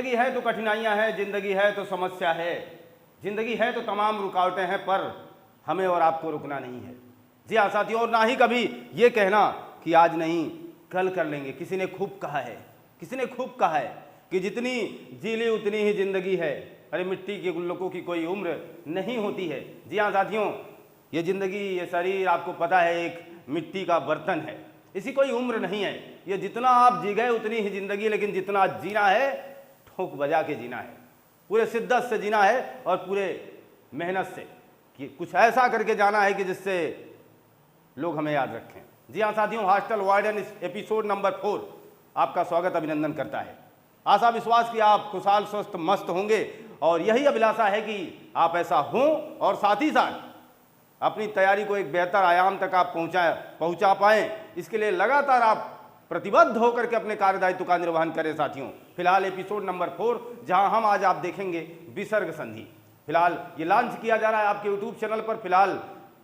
जिंदगी है तो कठिनाइयां हैं, जिंदगी है तो समस्या है, जिंदगी है तो तमाम रुकावटें हैं, पर हमें और आपको रुकना नहीं है। जी हाँ साथियों, और ना ही कभी ये कहना कि आज नहीं कल कर लेंगे। किसी ने खूब कहा है, किसी ने खूब कहा है कि जितनी जी ली उतनी ही जिंदगी है। अरे मिट्टी के गुल्लकों की कोई उम्र नहीं होती है। जी हाँ साथियों, ये जिंदगी, ये शरीर आपको पता है एक मिट्टी का बर्तन है, इसी कोई उम्र नहीं है। ये जितना आप जी गए उतनी ही जिंदगी, लेकिन जितना जीना है ठोक बजा के जीना है, पूरे शिद्दत से जीना है और पूरे मेहनत से, कि कुछ ऐसा करके जाना है कि जिससे लोग हमें याद रखें। जी हाँ साथियों, हॉस्टल वार्डन इस एपिसोड नंबर 4 आपका स्वागत अभिनंदन करता है। आशा विश्वास कि आप खुशहाल स्वस्थ मस्त होंगे और यही अभिलाषा है कि आप ऐसा हों और साथ ही साथ अपनी तैयारी को एक बेहतर आयाम तक आप पहुंचा पाएं। इसके लिए लगातार आप प्रतिबद्ध होकर के अपने कार्यदायित्व का निर्वहन करें साथियों। फिलहाल एपिसोड नंबर 4 जहां हम आज आप देखेंगे विसर्ग संधि। फिलहाल ये लॉन्च किया जा रहा है आपके यूट्यूब चैनल पर। फिलहाल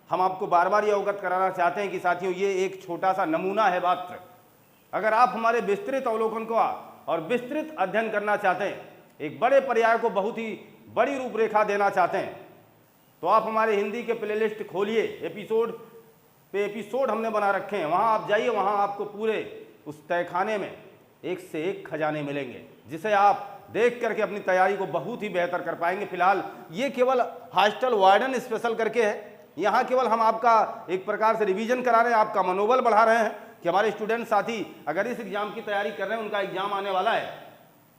हम आपको बार बार ये अवगत कराना चाहते हैं कि साथियों ये एक छोटा सा नमूना है मात्र। अगर आप हमारे विस्तृत अवलोकन को और विस्तृत अध्ययन करना चाहते हैं, एक बड़े पर्याय को बहुत ही बड़ी रूपरेखा देना चाहते हैं, तो आप हमारे हिंदी के प्लेलिस्ट खोलिए। एपिसोड पे एपिसोड हमने बना रखे हैं, वहाँ आप जाइए, वहाँ आपको पूरे उस तहखाने में एक से एक खजाने मिलेंगे, जिसे आप देख करके अपनी तैयारी को बहुत ही बेहतर कर पाएंगे। फिलहाल ये केवल हॉस्टल वार्डन स्पेशल करके है, यहाँ केवल हम आपका एक प्रकार से रिवीजन करा रहे हैं, आपका मनोबल बढ़ा रहे हैं कि हमारे स्टूडेंट साथी अगर इस एग्जाम की तैयारी कर रहे हैं, उनका एग्जाम आने वाला है,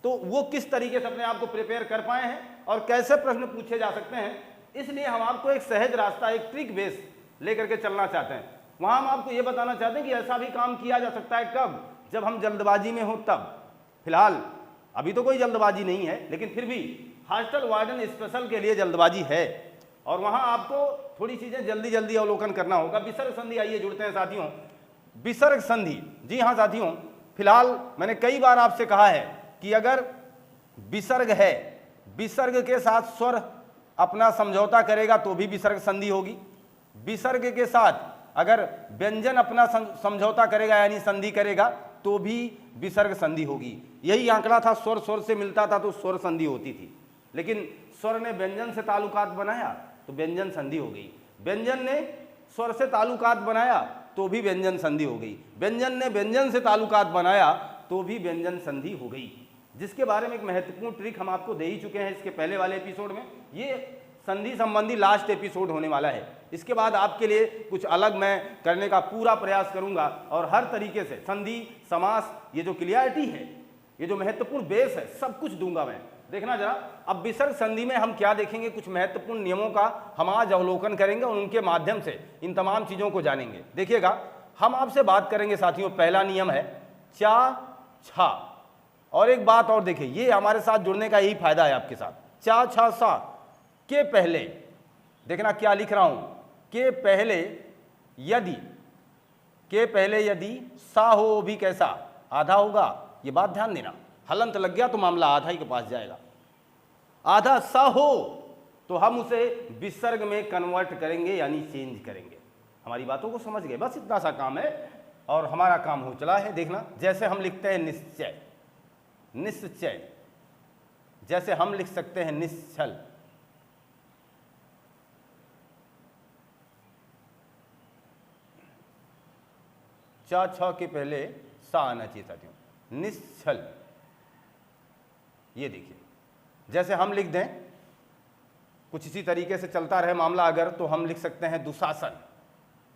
तो वो किस तरीके से अपने आप को प्रिपेयर कर पाए हैं और कैसे प्रश्न पूछे जा सकते हैं। इसलिए हम आपको एक सहज रास्ता, एक ट्रिक बेस लेकर के चलना चाहते हैं। वहाँ हम आपको ये बताना चाहते हैं कि ऐसा भी काम किया जा सकता है, कब? जब हम जल्दबाजी में हो तब। फिलहाल अभी तो कोई जल्दबाजी नहीं है, लेकिन फिर भी हॉस्टल वार्डन स्पेशल के लिए जल्दबाजी है और वहाँ आपको थोड़ी चीज़ें जल्दी जल्दी अवलोकन करना होगा। विसर्ग संधि, आइए जुड़ते हैं साथियों। विसर्ग संधि, जी हाँ साथियों, फिलहाल मैंने कई बार आपसे कहा है कि अगर विसर्ग है, विसर्ग के साथ स्वर अपना समझौता करेगा तो भी विसर्ग संधि होगी। विसर्ग के साथ अगर व्यंजन अपना समझौता करेगा यानी संधि करेगा तो भी विसर्ग संधि होगी। यही आंकड़ा था, स्वर स्वर से मिलता था तो स्वर संधि होती थी, लेकिन स्वर ने व्यंजन से ताल्लुकात बनाया तो व्यंजन संधि हो गई। व्यंजन ने स्वर से ताल्लुकात बनाया तो भी व्यंजन संधि हो गई। व्यंजन ने व्यंजन से ताल्लुकात बनाया तो भी व्यंजन संधि हो गई, जिसके बारे में एक महत्वपूर्ण ट्रिक हम आपको दे ही चुके हैं इसके पहले वाले एपिसोड में। ये संधि संबंधी लास्ट एपिसोड होने वाला है। इसके बाद आपके लिए कुछ अलग मैं करने का पूरा प्रयास करूंगा और हर तरीके से संधि, समास, ये जो क्लियरिटी है, ये जो महत्वपूर्ण बेस है, सब कुछ दूंगा मैं। देखना जरा, अब विसर्ग संधि में हम क्या देखेंगे, कुछ महत्वपूर्ण नियमों का हम आज अवलोकन करेंगे और उनके माध्यम से इन तमाम चीज़ों को जानेंगे। देखिएगा, हम आपसे बात करेंगे साथियों, पहला नियम है चा छा। और एक बात और देखिए, ये हमारे साथ जुड़ने का यही फायदा है आपके साथ। चा छा सा के पहले देखना क्या लिख रहा हूं, के पहले यदि, के पहले यदि सा हो भी कैसा, आधा होगा। ये बात ध्यान देना, हलंत लग गया तो मामला आधा ही के पास जाएगा। आधा सा हो तो हम उसे विसर्ग में कन्वर्ट करेंगे यानी चेंज करेंगे। हमारी बातों को समझ गए? बस इतना सा काम है और हमारा काम हो चला है। देखना, जैसे हम लिखते हैं निश्चय, निश्चय, जैसे हम लिख सकते हैं निश्चल। चा छ के पहले सा आना चाहिए साथियों, निश्चल। ये देखिए, जैसे हम लिख दें, कुछ इसी तरीके से चलता रहे मामला अगर, तो हम लिख सकते हैं दुशासन,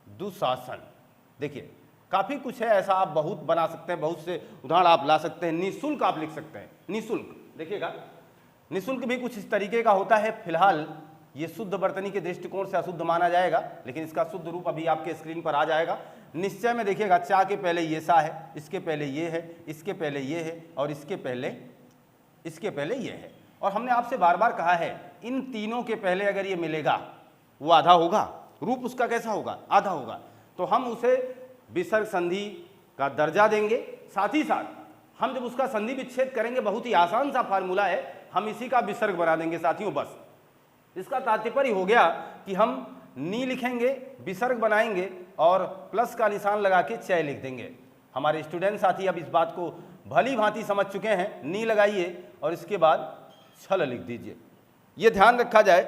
दुशासन। देखिए, काफ़ी कुछ है ऐसा, आप बहुत बना सकते हैं, बहुत से उदाहरण आप ला सकते हैं। निःशुल्क आप लिख सकते हैं, निःशुल्क। देखिएगा, निःशुल्क भी कुछ इस तरीके का होता है। फिलहाल ये शुद्ध वर्तनी के दृष्टिकोण से अशुद्ध माना जाएगा, लेकिन इसका शुद्ध रूप अभी आपके स्क्रीन पर आ जाएगा। निश्चय में देखिएगा, चा के पहले ये सा है, इसके पहले ये है, इसके पहले ये है और इसके पहले ये है। और हमने आपसे बार बार कहा है, इन तीनों के पहले अगर ये मिलेगा वो आधा होगा, रूप उसका कैसा होगा, आधा होगा। तो हम उसे विसर्ग संधि का दर्जा देंगे। साथ ही साथ हम जब उसका संधि विच्छेद करेंगे, बहुत ही आसान सा फार्मूला है, हम इसी का विसर्ग बना देंगे साथियों। बस इसका तात्पर्य हो गया कि हम नी लिखेंगे, विसर्ग बनाएंगे और प्लस का निशान लगा के चय लिख देंगे। हमारे स्टूडेंट साथी अब इस बात को भली भांति समझ चुके हैं, नी लगाइए और इसके बाद छल लिख दीजिए। ये ध्यान रखा जाए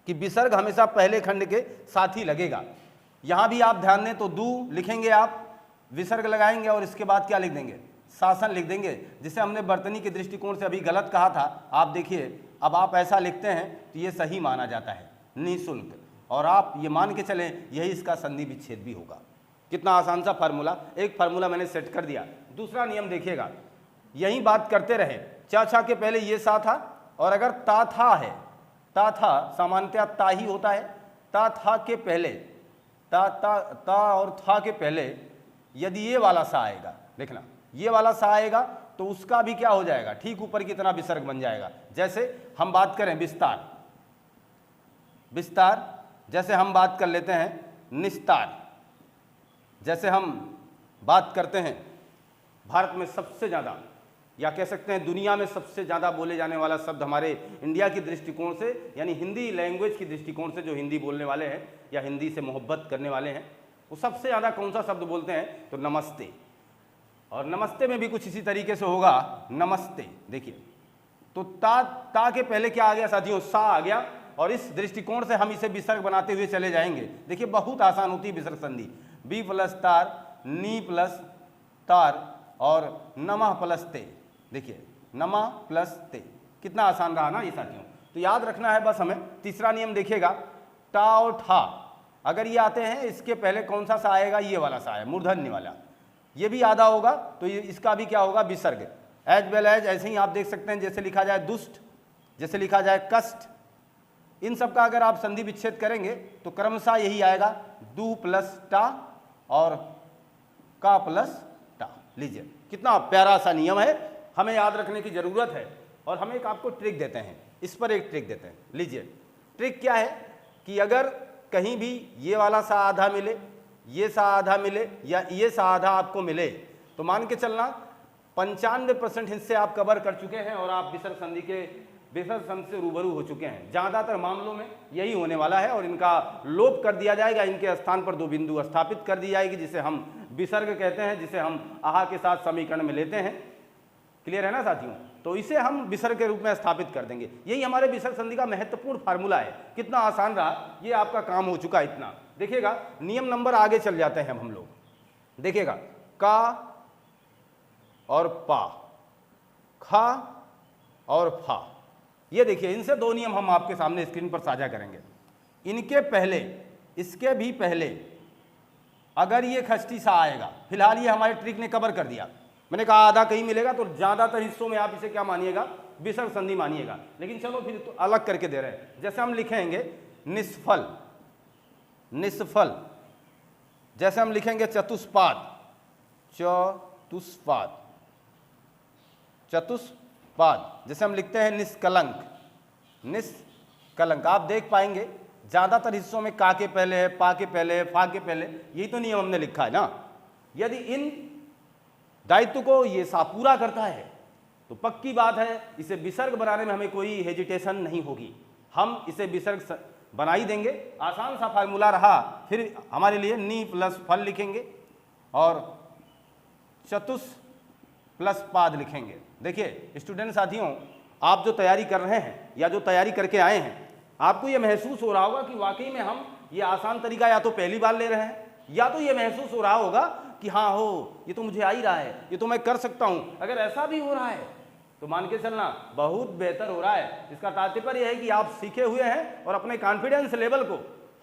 कि विसर्ग हमेशा पहले खंड के साथ ही लगेगा। यहाँ भी आप ध्यान दें तो दू लिखेंगे, आप विसर्ग लगाएंगे और इसके बाद क्या लिख देंगे, शासन लिख देंगे, जिसे हमने वर्तनी के दृष्टिकोण से अभी गलत कहा था। आप देखिए अब आप ऐसा लिखते हैं तो ये सही माना जाता है, निःशुल्क, और आप ये मान के चलें यही इसका संधि विच्छेद भी होगा। कितना आसान सा फार्मूला, एक फार्मूला मैंने सेट कर दिया। दूसरा नियम देखिएगा, यही बात करते रहे, चा छा के पहले ये सा था, और अगर ता था है, ता था सामान्यतः ता ही होता है, ता था के पहले, ता और था के पहले यदि ये वाला सा आएगा, देखना ये वाला सा आएगा तो उसका भी क्या हो जाएगा, ठीक ऊपर की तरह विसर्ग बन जाएगा। जैसे हम बात करें विस्तार, विस्तार, जैसे हम बात कर लेते हैं निस्तार, जैसे हम बात करते हैं भारत में सबसे ज़्यादा, या कह सकते हैं दुनिया में सबसे ज़्यादा बोले जाने वाला शब्द हमारे इंडिया की दृष्टिकोण से, यानी हिंदी लैंग्वेज की दृष्टिकोण से, जो हिंदी बोलने वाले हैं या हिंदी से मोहब्बत करने वाले हैं, वो सबसे ज़्यादा कौन सा शब्द बोलते हैं, तो नमस्ते। और नमस्ते में भी कुछ इसी तरीके से होगा, नमस्ते। देखिए तो ता के पहले क्या आ गया साथियों, सा आ गया, और इस दृष्टिकोण से हम इसे विसर्ग बनाते हुए चले जाएंगे। देखिए बहुत आसान होती है विसर्ग संधि, बी प्लस तार, नी प्लस तार और नमः प्लस ते। देखिए नमः प्लस ते, कितना आसान रहा ना ये साथियों। तो याद रखना है बस हमें। तीसरा नियम देखिएगा, टा और ठा अगर ये आते हैं, इसके पहले कौन सा सा आएगा, ये वाला सा है, मूर्धन्य वाला, ये भी आधा होगा तो ये इसका भी क्या होगा, विसर्ग। एज वेल एज ऐसे ही आप देख सकते हैं, जैसे लिखा जाए दुष्ट, जैसे लिखा जाए कष्ट, इन सब का अगर आप संधि विच्छेद करेंगे तो क्रमशः यही आएगा, दू प्लस टा और का प्लस टा। लीजिए कितना प्यारा सा नियम है, हमें याद रखने की जरूरत है। और हम एक आपको ट्रिक देते हैं, इस पर एक ट्रिक देते हैं। लीजिए ट्रिक क्या है कि अगर कहीं भी ये वाला सा आधा मिले, ये सा आधा मिले, या ये सा आधा आपको मिले, तो मान के चलना 95% हिस्से आप कवर कर चुके हैं और आप विसर्ग संधि से रूबरू हो चुके हैं। ज़्यादातर मामलों में यही होने वाला है, और इनका लोप कर दिया जाएगा, इनके स्थान पर दो बिंदु स्थापित कर दी जाएगी, जिसे हम विसर्ग कहते हैं, जिसे हम आहा के साथ समीकरण में लेते हैं। क्लियर है ना साथियों? तो इसे हम विसर्ग के रूप में स्थापित कर देंगे। यही हमारे विसर्ग संधि का महत्वपूर्ण फार्मूला है। कितना आसान रहा, ये आपका काम हो चुका है इतना। देखिएगा नियम नंबर आगे चल जाते हैं हम लोग। देखिएगा का और पा, खा और फा, ये देखिए इनसे दो नियम हम आपके सामने स्क्रीन पर साझा करेंगे। इनके पहले, इसके भी पहले अगर ये खष्टी सा आएगा, फिलहाल ये हमारे ट्रिक ने कवर कर दिया। मैंने कहा आधा कहीं मिलेगा, तो ज़्यादातर हिस्सों में आप इसे क्या मानिएगा, विसर्ग संधि मानिएगा। लेकिन चलो फिर तो अलग करके दे रहे हैं। जैसे हम लिखेंगे निष्फल, निष्फल, जैसे हम लिखेंगे चतुष्पाद, चतुष्पाद, चतुष्पाद, जैसे हम लिखते हैं निष्कलंक, निष्कलंक। आप देख पाएंगे ज़्यादातर हिस्सों में का के पहले है, पा के पहले है, फा के पहले, यही तो नियम हमने लिखा है ना। यदि इन दायित्व को ये सा पूरा करता है तो पक्की बात है इसे विसर्ग बनाने में हमें कोई हेजिटेशन नहीं होगी, हम इसे विसर्ग बना ही देंगे। आसान सा फार्मूला रहा। फिर हमारे लिए नी प्लस फल लिखेंगे और चतुष प्लस पाद लिखेंगे। देखिए स्टूडेंट साथियों, आप जो तैयारी कर रहे हैं या जो तैयारी करके आए हैं, आपको ये महसूस हो रहा होगा कि वाकई में हम ये आसान तरीका या तो पहली बार ले रहे हैं, या तो ये महसूस हो रहा होगा कि हाँ हो ये तो मुझे आ ही रहा है, ये तो मैं कर सकता हूँ। अगर ऐसा भी हो रहा है तो मान के चलना बहुत बेहतर हो रहा है। इसका तात्पर्य है कि आप सीखे हुए हैं और अपने कॉन्फिडेंस लेवल को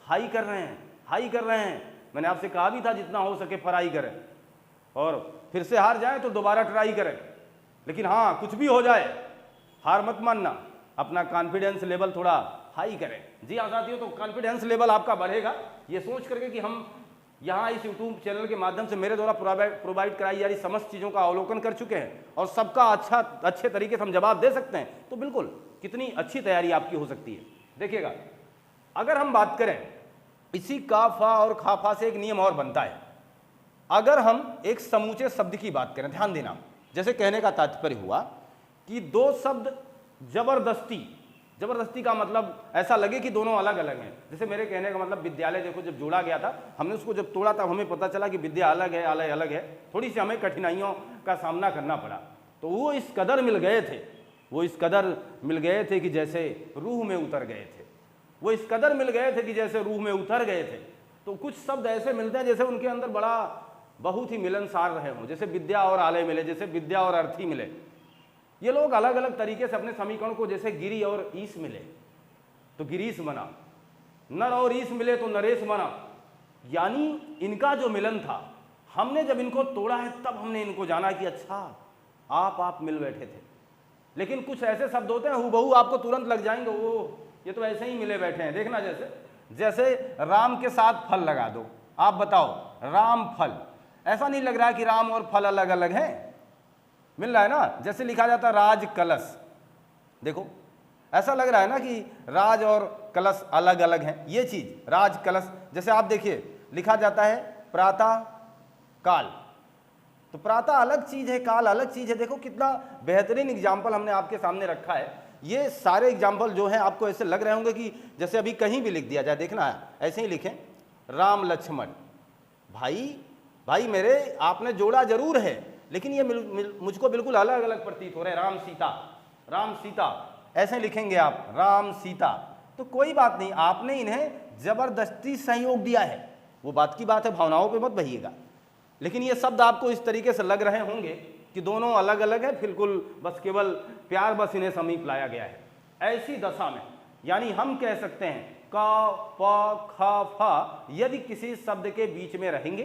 हाई कर रहे हैं, हाई कर रहे हैं। मैंने आपसे कहा भी था जितना हो सके फ्राई करें, और फिर से हार जाए तो दोबारा ट्राई करें। लेकिन हाँ कुछ भी हो जाए हार मत मानना, अपना कॉन्फिडेंस लेवल थोड़ा हाई करें। जी हाँ साथियों, तो कॉन्फिडेंस लेवल आपका बढ़ेगा ये सोच करके कि हम यहाँ इस यूट्यूब चैनल के माध्यम से मेरे द्वारा प्रोवाइड कराई जा रही समस्त चीज़ों का अवलोकन कर चुके हैं और सबका अच्छे तरीके से हम जवाब दे सकते हैं, तो बिल्कुल कितनी अच्छी तैयारी आपकी हो सकती है। देखिएगा अगर हम बात करें इसी का फा और खा फा से एक नियम और बनता है। अगर हम एक समूचे शब्द की बात करें, ध्यान देना, जैसे कहने का तात्पर्य हुआ कि दो शब्द जबरदस्ती, जबरदस्ती का मतलब ऐसा लगे कि दोनों अलग अलग हैं। जैसे मेरे कहने का मतलब विद्यालय देखो जब जोड़ा गया था, हमने उसको जब तोड़ा तब हमें पता चला कि विद्या अलग है, अलग अलग है, थोड़ी सी हमें कठिनाइयों का सामना करना पड़ा। तो वो इस कदर मिल गए थे, वो इस कदर मिल गए थे कि जैसे रूह में उतर गए थे, वो इस कदर मिल गए थे कि जैसे रूह में उतर गए थे। तो कुछ शब्द ऐसे मिलते हैं जैसे उनके अंदर बड़ा बहुत ही मिलनसार रहे हों, जैसे विद्या और आलय मिले, जैसे विद्या और अर्थी मिले। ये लोग अलग अलग तरीके से अपने समीकरण को, जैसे गिरी और ईश मिले तो गिरीश बना, नर और ईश मिले तो नरेश बना। यानी इनका जो मिलन था, हमने जब इनको तोड़ा है तब हमने इनको जाना कि अच्छा आप मिल बैठे थे। लेकिन कुछ ऐसे शब्द होते हैं हूबहू आपको तुरंत लग जाएंगे, वो ये तो ऐसे ही मिले बैठे हैं। देखना जैसे राम के साथ फल लगा दो, आप बताओ राम फल, ऐसा नहीं लग रहा है कि राम और फल अलग अलग हैं, मिल रहा है ना। जैसे लिखा जाता है राज कलश, देखो ऐसा लग रहा है ना कि राज और कलश अलग अलग हैं। ये चीज राज कलश, जैसे आप देखिए लिखा जाता है प्रातः काल, तो प्रातः अलग चीज है, काल अलग चीज है। देखो कितना बेहतरीन एग्जाम्पल हमने आपके सामने रखा है। ये सारे एग्जाम्पल जो हैं आपको ऐसे लग रहे होंगे कि जैसे अभी कहीं भी लिख दिया जाए, देखना है ऐसे ही लिखें राम लक्ष्मण। भाई मेरे आपने जोड़ा जरूर है, लेकिन ये मुझको बिल्कुल अलग अलग प्रतीत हो रहे हैं। राम सीता ऐसे लिखेंगे आप, राम सीता। तो कोई बात नहीं, आपने इन्हें जबरदस्ती सहयोग दिया है, वो बात की बात है, भावनाओं पे मत बहिएगा। लेकिन ये शब्द आपको इस तरीके से लग रहे होंगे कि दोनों अलग अलग है, बिल्कुल बस केवल प्यार बस इन्हें समीप लाया गया है। ऐसी दशा में यानी हम कह सकते हैं क प ख फ यदि किसी शब्द के बीच में रहेंगे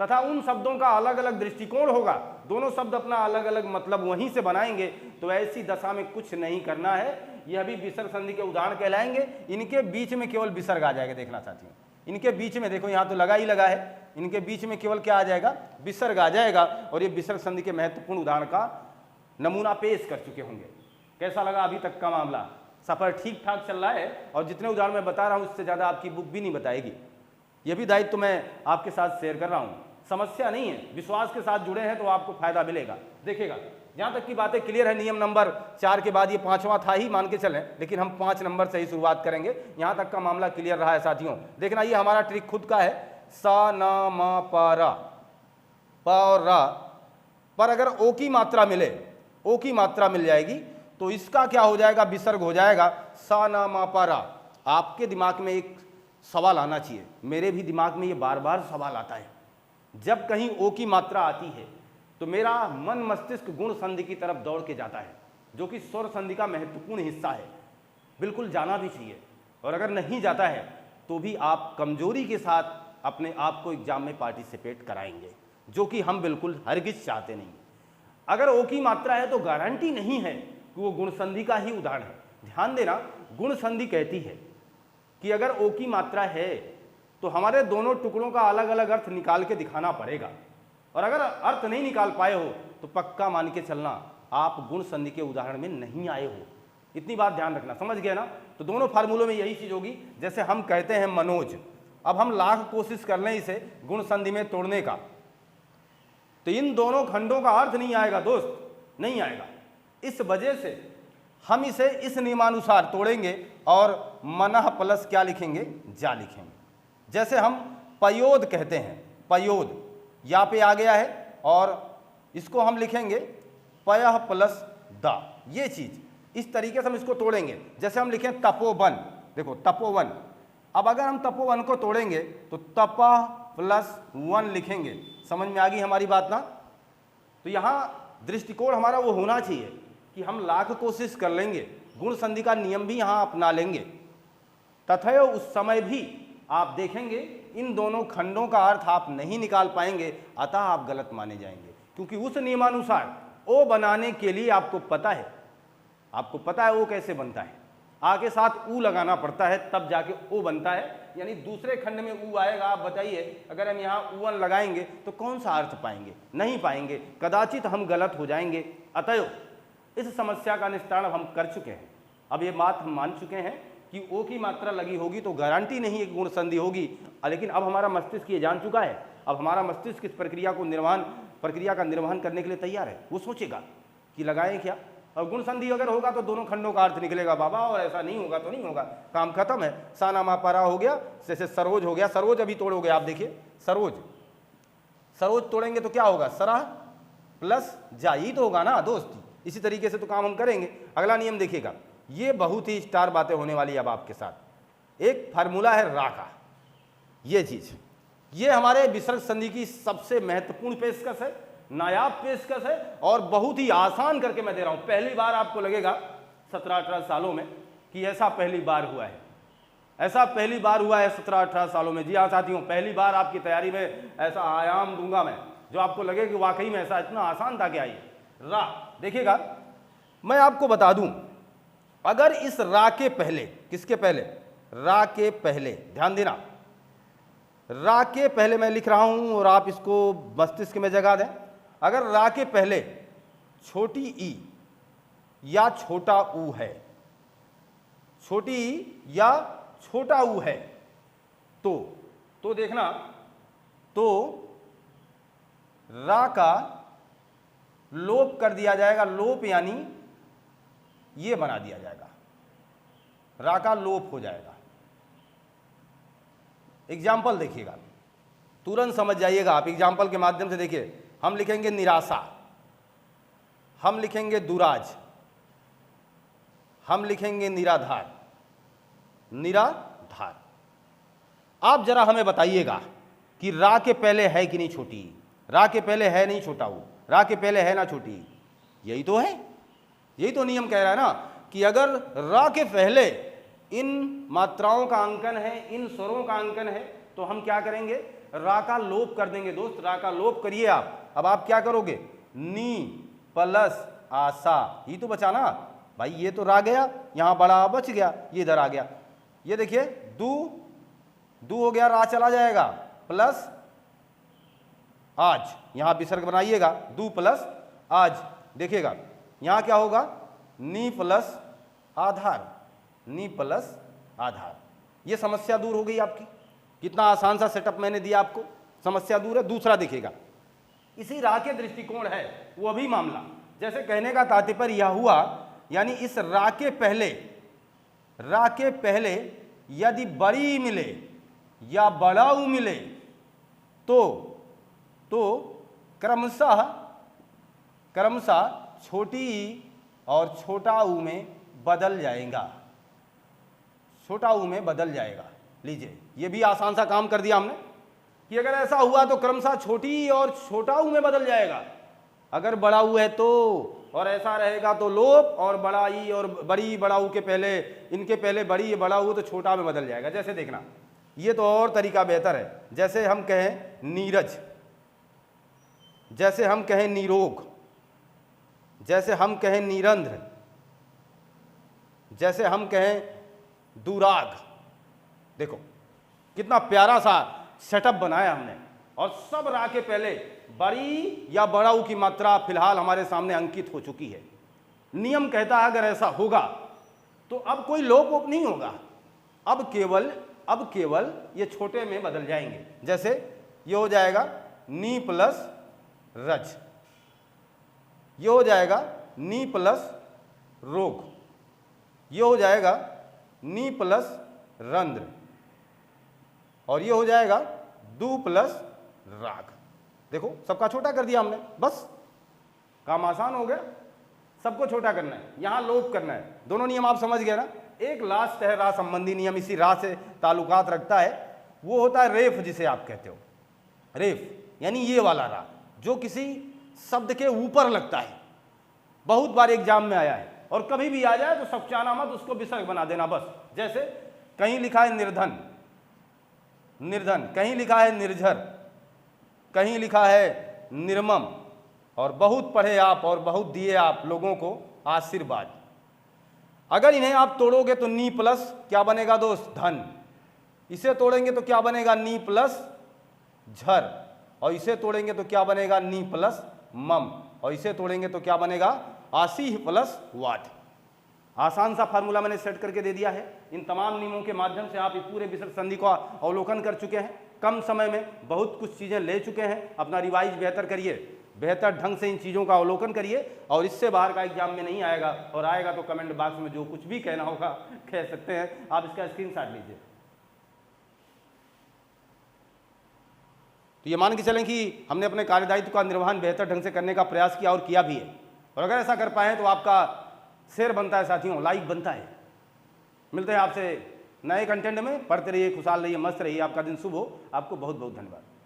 तथा उन शब्दों का अलग अलग दृष्टिकोण होगा, दोनों शब्द अपना अलग अलग मतलब वहीं से बनाएंगे, तो ऐसी दशा में कुछ नहीं करना है। यह भी विसर्ग संधि के उदाहरण कहलाएंगे। इनके बीच में केवल विसर्ग आ जाएगा। देखना साथियों, इनके बीच में देखो यहाँ तो लगा ही लगा है, इनके बीच में केवल क्या आ जाएगा, विसर्ग आ जाएगा। और ये विसर्ग संधि के महत्वपूर्ण उदाहरण का नमूना पेश कर चुके होंगे। कैसा लगा अभी तक का मामला? सफर ठीक ठाक चल रहा है, और जितने उदाहरण मैं बता रहा हूँ उससे ज़्यादा आपकी बुक भी नहीं बताएगी। यह भी दायित्व मैं आपके साथ शेयर कर रहा हूँ, समस्या नहीं है। विश्वास के साथ जुड़े हैं तो आपको फायदा मिलेगा। देखिएगा जहाँ तक की बातें क्लियर है, नियम नंबर 4 के बाद ये 5वां था ही मान के चलें, लेकिन हम 5 नंबर से ही शुरुआत करेंगे। यहाँ तक का मामला क्लियर रहा है साथियों। देखना ये हमारा ट्रिक खुद का है, सा न म प र, प और र पर अगर ओ की मात्रा मिले, ओ की मात्रा मिल जाएगी तो इसका क्या हो जाएगा, विसर्ग हो जाएगा सा न म प र। आपके दिमाग में एक सवाल आना चाहिए, मेरे भी दिमाग में ये बार बार सवाल आता है, जब कहीं ओ की मात्रा आती है तो मेरा मन मस्तिष्क गुण संधि की तरफ दौड़ के जाता है, जो कि स्वर संधि का महत्वपूर्ण हिस्सा है। बिल्कुल जाना भी चाहिए, और अगर नहीं जाता है तो भी आप कमजोरी के साथ अपने आप को एग्जाम में पार्टिसिपेट कराएंगे, जो कि हम बिल्कुल हरगिज चाहते नहीं। अगर ओ की मात्रा है तो गारंटी नहीं है कि वो गुण संधि का ही उदाहरण है। ध्यान देना, गुण संधि कहती है कि अगर ओ की मात्रा है तो हमारे दोनों टुकड़ों का अलग अलग अर्थ निकाल के दिखाना पड़ेगा, और अगर अर्थ नहीं निकाल पाए हो तो पक्का मान के चलना आप गुण संधि के उदाहरण में नहीं आए हो। इतनी बात ध्यान रखना, समझ गए ना। तो दोनों फार्मूलों में यही चीज होगी। जैसे हम कहते हैं मनोज, अब हम लाख कोशिश कर लें इसे गुण संधि में तोड़ने का, तो इन दोनों खंडों का अर्थ नहीं आएगा दोस्त, नहीं आएगा। इस वजह से हम इसे इस नियमानुसार तोड़ेंगे और मनः प्लस क्या लिखेंगे, जा लिखेंगे। जैसे हम पयोद कहते हैं, पयोद यहाँ पे आ गया है, और इसको हम लिखेंगे पयः प्लस द। ये चीज इस तरीके से हम इसको तोड़ेंगे। जैसे हम लिखें तपोवन, देखो तपोवन, अब अगर हम तपोवन को तोड़ेंगे तो तपः प्लस वन लिखेंगे। समझ में आ गई हमारी बात ना। तो यहाँ दृष्टिकोण हमारा वो होना चाहिए कि हम लाख कोशिश कर लेंगे, गुण संधि का नियम भी यहाँ अपना लेंगे, तथा उस समय भी आप देखेंगे इन दोनों खंडों का अर्थ आप नहीं निकाल पाएंगे, अतः आप गलत माने जाएंगे। क्योंकि उस नियमानुसार ओ बनाने के लिए आपको पता है ओ कैसे बनता है, आगे साथ ऊ लगाना पड़ता है तब जाके ओ बनता है। यानी दूसरे खंड में ऊ आएगा। आप बताइए अगर हम यहाँ ऊवन लगाएंगे तो कौन सा अर्थ पाएंगे, नहीं पाएंगे, कदाचित हम गलत हो जाएंगे। अतएव इस समस्या का निस्तारण हम कर चुके हैं। अब ये बात हम मान चुके हैं कि ओ की मात्रा लगी होगी तो गारंटी नहीं है गुण संधि होगी, लेकिन अब हमारा मस्तिष्क ये जान चुका है। अब हमारा मस्तिष्क इस प्रक्रिया का निर्वहन करने के लिए तैयार है। वो सोचेगा कि लगाएं क्या, और गुण संधि अगर होगा तो दोनों खंडों का अर्थ निकलेगा बाबा, और ऐसा नहीं होगा तो नहीं होगा, काम खत्म है। साना मापारा हो गया, जैसे सरोज हो गया, सरोज अभी तोड़ोगे आप, देखिए सरोज, सरोज तोड़ेंगे तो क्या होगा, सरह प्लस जा, यही तो होगा ना दोस्त। इसी तरीके से तो काम हम करेंगे। अगला नियम देखिएगा, ये बहुत ही स्टार बातें होने वाली है अब आपके साथ। एक फार्मूला है रा का, ये चीज, ये हमारे विसर्ग संधि की सबसे महत्वपूर्ण पेशकश है, नायाब पेशकश है, और बहुत ही आसान करके मैं दे रहा हूं। पहली बार आपको लगेगा 17-18 सालों में कि ऐसा पहली बार हुआ है, ऐसा पहली बार हुआ है 17-18 सालों में। जी हाँ साथियों, पहली बार आपकी तैयारी में ऐसा आयाम दूंगा मैं जो आपको लगे कि वाकई में ऐसा इतना आसान था क्या। ये रा देखिएगा, मैं आपको बता दूं, अगर इस रा के पहले, किसके पहले, रा के पहले, ध्यान देना, रा के पहले मैं लिख रहा हूं और आप इसको मस्तिष्क में जगा दें। अगर रा के पहले छोटी ई या छोटा ऊ है, छोटी ई या छोटा ऊ है, तो देखना, तो रा का लोप कर दिया जाएगा। लोप यानी ये बना दिया जाएगा, रा का लोप हो जाएगा। एग्जाम्पल देखिएगा, तुरंत समझ जाइएगा आप, एग्जाम्पल के माध्यम से देखिए। हम लिखेंगे निराशा, हम लिखेंगे दुराज, हम लिखेंगे निराधार, निराधार। आप जरा हमें बताइएगा कि रा के पहले है कि नहीं छोटी, रा के पहले है नहीं छोटा ऊ, रा के पहले है ना छोटी, यही तो है, यही तो नियम कह रहा है ना कि अगर रा के पहले इन मात्राओं का अंकन है, इन स्वरों का अंकन है, तो हम क्या करेंगे, रा का लोप कर देंगे दोस्त। रा का लोप करिए आप। अब आप क्या करोगे, नी प्लस आशा, ये तो बचा ना भाई, ये तो रा गया, यहां बड़ा बच गया, ये इधर आ गया। ये देखिए दू हो गया, रा चला जाएगा, प्लस आज, यहां विसर्ग बनाइएगा, दू प्लस आज। देखिएगा यहां क्या होगा, नी प्लस आधार, नी प्लस आधार। ये समस्या दूर हो गई आपकी। कितना आसान सा सेटअप मैंने दिया आपको, समस्या दूर है। दूसरा देखिएगा, इसी रा के दृष्टिकोण है वो अभी मामला। जैसे कहने का तात्पर्य यह हुआ, यानी इस रा के पहले यदि बड़ी मिले या बड़ा ऊ मिले तो क्रमशः छोटी ई और छोटा ऊ में बदल जाएगा, छोटा ऊ में बदल जाएगा। लीजिए, ये भी आसान सा काम कर दिया हमने कि अगर ऐसा हुआ तो क्रमशः छोटी ई और छोटा ऊ में बदल जाएगा। अगर बड़ा ऊ है तो, और ऐसा रहेगा तो लोप, और बड़ा ई और बड़ी बड़ा ऊ के पहले, इनके पहले बड़ी ये बड़ा ऊ तो छोटा में बदल जाएगा। जैसे देखना, ये तो और तरीका बेहतर है। जैसे हम कहें नीरज, जैसे हम कहें निरोग, जैसे हम कहें निरंध्र, जैसे हम कहें दुराग। देखो कितना प्यारा सा सेटअप बनाया हमने, और सब रा के पहले बड़ी या बड़ा ऊ की मात्रा फिलहाल हमारे सामने अंकित हो चुकी है। नियम कहता है अगर ऐसा होगा तो अब कोई लोप वोप नहीं होगा, अब केवल ये छोटे में बदल जाएंगे। जैसे ये हो जाएगा नी प्लस रज, ये हो जाएगा नी प्लस रोग, ये हो जाएगा नी प्लस रंध्र, और ये हो जाएगा दू प्लस राग। देखो सबका छोटा कर दिया हमने, बस काम आसान हो गया। सबको छोटा करना है, यहां लोप करना है। दोनों नियम आप समझ गए ना। एक लास्ट है रा संबंधी नियम, इसी रा से ताल्लुकात रखता है, वो होता है रेफ, जिसे आप कहते हो रेफ, यानी ये वाला रा जो किसी शब्द के ऊपर लगता है। बहुत बार एग्जाम में आया है, और कभी भी आ जाए तो सपचाना मत, उसको विसर्ग बना देना बस। जैसे कहीं लिखा है निर्धन, निर्धन, कहीं लिखा है निर्झर, कहीं लिखा है निर्मम, और बहुत पढ़े आप और बहुत दिए आप लोगों को आशीर्वाद। अगर इन्हें आप तोड़ोगे तो नी प्लस क्या बनेगा दोस्त, धन। इसे तोड़ेंगे तो क्या बनेगा, नी प्लस झर, और इसे तोड़ेंगे तो क्या बनेगा, नी प्लस मम, और इसे तोड़ेंगे तो क्या बनेगा, आसी प्लस वाट। आसान सा फार्मूला मैंने सेट करके दे दिया है। इन तमाम नियमों के माध्यम से आप इस पूरे विसर्ग संधि का अवलोकन कर चुके हैं। कम समय में बहुत कुछ चीज़ें ले चुके हैं। अपना रिवाइज बेहतर करिए, बेहतर ढंग से इन चीज़ों का अवलोकन करिए और इससे बाहर का एग्जाम में नहीं आएगा, और आएगा तो कमेंट बॉक्स में जो कुछ भी कहना होगा कह सकते हैं। आप इसका स्क्रीनशॉट लीजिए। तो ये मान के चलें कि हमने अपने कार्यदायित्व का निर्वहन बेहतर ढंग से करने का प्रयास किया और किया भी है, और अगर ऐसा कर पाए तो आपका शेयर बनता है साथियों, लाइक बनता है। मिलते हैं आपसे नए कंटेंट में। पढ़ते रहिए, खुशहाल रहिए, मस्त रहिए। आपका दिन शुभ हो। आपको बहुत बहुत धन्यवाद।